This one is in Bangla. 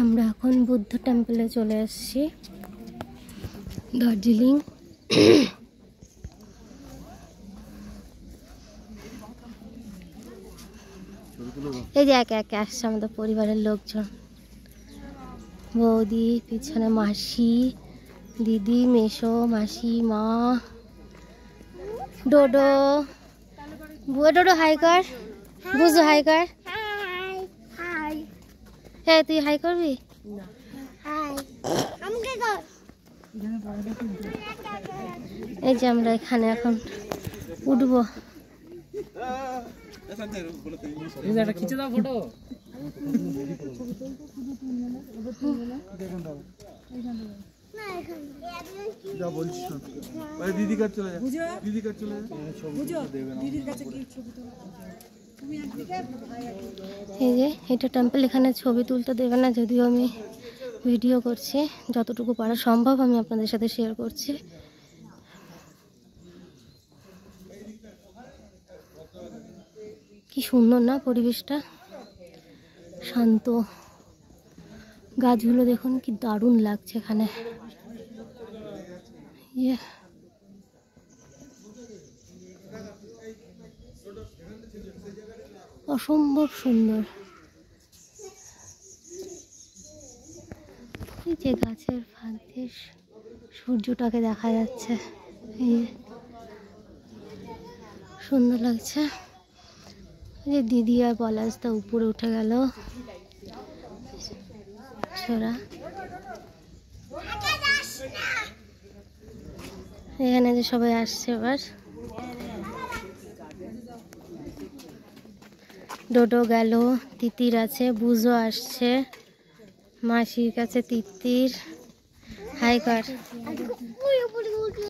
আমরা এখন বুদ্ধ টেম্পলে চলে এসেছি, দার্জিলিং। এই যে একে একে আসছে আমাদের পরিবারের লোকজন, বৌদি, পিছনে মাসি, দিদি, মেশো, মাসি, মা, ডোডো। বুয়া ডোডো হাই কর, বুঝো হাই কর। হ্যাঁ তুই হাই করবি? এই যে আমরা এখানে এখন উঠবো। এই যে এটা টেম্পল, এখানে ছবি তুলতে দেবে না, যদিও আমি ভিডিও করছি, যতটুকু পারা সম্ভব আমি আপনাদের সাথে শেয়ার করছি। কি সুন্দর না পরিবেশটা, শান্ত। গাছগুলো দেখুন কি দারুণ লাগছে এখানে। অসম্ভব সুন্দর। এই যে গাছের ফাঁক দিয়ে সূর্যটাকে দেখা যাচ্ছে, সুন্দর লাগছে। এই যে দিদি আর পলাশদা উপরে উঠে গেল। ছোড়া এখানে যে সবাই আসছে এবার। ডোডো গেল, তিতির আছে, বুঝো আসছে, মাসির কাছে তিতির। হাই কর।